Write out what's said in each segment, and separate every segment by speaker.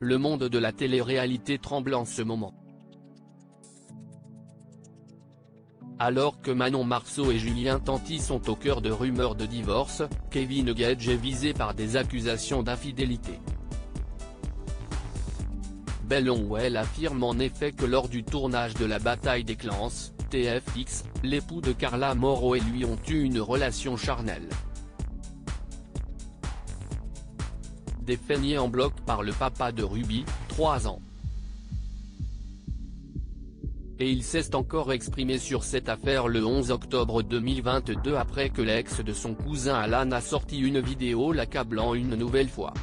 Speaker 1: Le monde de la télé-réalité tremble en ce moment. Alors que Manon Marceau et Julien Tanti sont au cœur de rumeurs de divorce, Kevin Gage est visé par des accusations d'infidélité. Bellonwell affirme en effet que lors du tournage de la Bataille des Clans, TFX, l'époux de Carla Morrow et lui ont eu une relation charnelle. Des faits niés en bloc par le papa de Ruby, 3 ans. Et il s'est encore exprimé sur cette affaire le 11 octobre 2022 après que l'ex de son cousin Alan a sorti une vidéo l'accablant une nouvelle fois.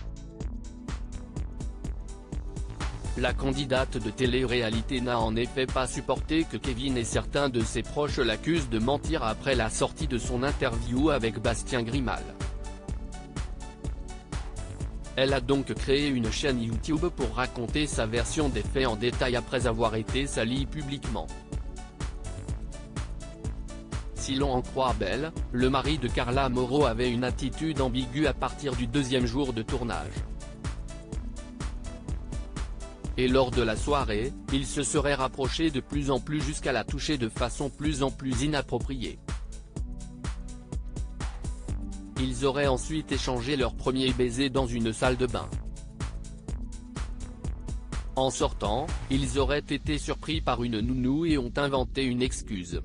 Speaker 1: La candidate de télé-réalité n'a en effet pas supporté que Kevin et certains de ses proches l'accusent de mentir après la sortie de son interview avec Bastien Grimal. Elle a donc créé une chaîne YouTube pour raconter sa version des faits en détail après avoir été salie publiquement. Si l'on en croit Bell, le mari de Carla Morrow avait une attitude ambiguë à partir du 2e jour de tournage. Et lors de la soirée, il se serait rapproché de plus en plus jusqu'à la toucher de façon plus en plus inappropriée. Ils auraient ensuite échangé leur premier baiser dans une salle de bain. En sortant, ils auraient été surpris par une nounou et ont inventé une excuse.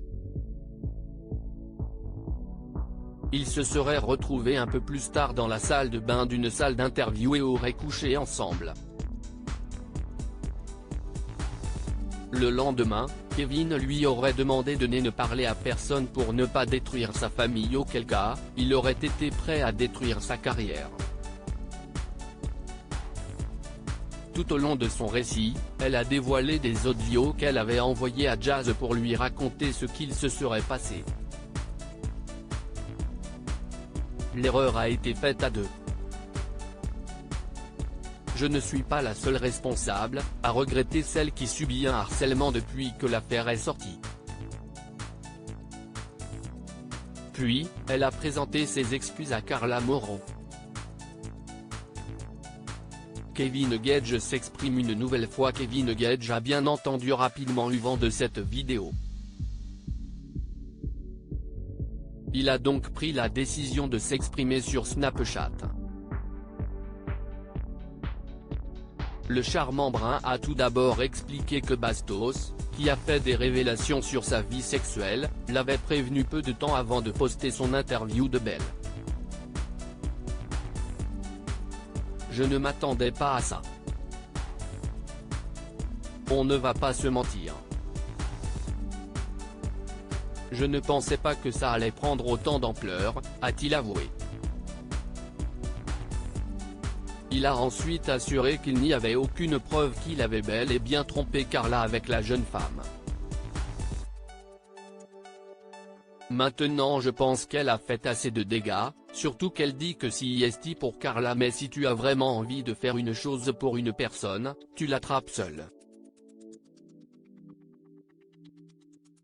Speaker 1: Ils se seraient retrouvés un peu plus tard dans la salle de bain d'une salle d'interview et auraient couché ensemble. Le lendemain, Kevin lui aurait demandé de ne parler à personne pour ne pas détruire sa famille, auquel cas, il aurait été prêt à détruire sa carrière. Tout au long de son récit, elle a dévoilé des audios qu'elle avait envoyés à Jazz pour lui raconter ce qu'il se serait passé. L'erreur a été faite à deux. Je ne suis pas la seule responsable, a regretté celle qui subit un harcèlement depuis que l'affaire est sortie. Puis, elle a présenté ses excuses à Carla Morrow. Kevin Gage s'exprime une nouvelle fois. Kevin Gage a bien entendu rapidement eu vent de cette vidéo. Il a donc pris la décision de s'exprimer sur Snapchat. Le charmant brun a tout d'abord expliqué que Bastos, qui a fait des révélations sur sa vie sexuelle, l'avait prévenu peu de temps avant de poster son interview de Bell. Je ne m'attendais pas à ça. On ne va pas se mentir. Je ne pensais pas que ça allait prendre autant d'ampleur, a-t-il avoué. Il a ensuite assuré qu'il n'y avait aucune preuve qu'il avait bel et bien trompé Carla avec la jeune femme. Maintenant je pense qu'elle a fait assez de dégâts, surtout qu'elle dit que si est pour Carla, mais si tu as vraiment envie de faire une chose pour une personne, tu l'attrapes seule.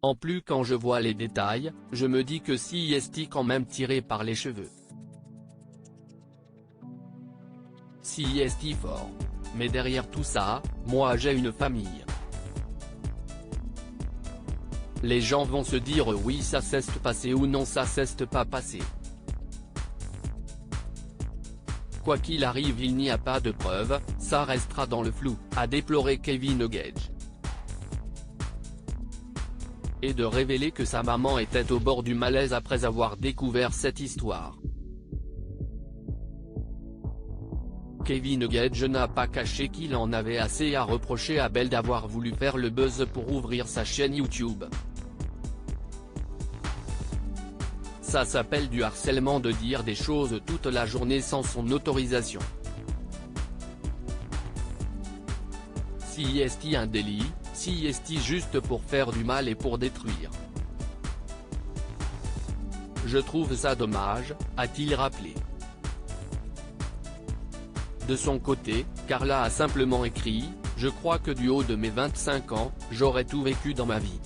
Speaker 1: En plus quand je vois les détails, je me dis que si est quand même tiré par les cheveux. Si est fort. Mais derrière tout ça, moi j'ai une famille. Les gens vont se dire oui ça s'est passé ou non ça s'est pas passé. Quoi qu'il arrive il n'y a pas de preuves, ça restera dans le flou, a déploré Kevin Gage. Et de révéler que sa maman était au bord du malaise après avoir découvert cette histoire. Kevin Gage n'a pas caché qu'il en avait assez à reprocher à Bell d'avoir voulu faire le buzz pour ouvrir sa chaîne YouTube. Ça s'appelle du harcèlement de dire des choses toute la journée sans son autorisation. Si est un délit, si est juste pour faire du mal et pour détruire. Je trouve ça dommage, a-t-il rappelé. De son côté, Carla a simplement écrit « Je crois que du haut de mes 25 ans, j'aurais tout vécu dans ma vie.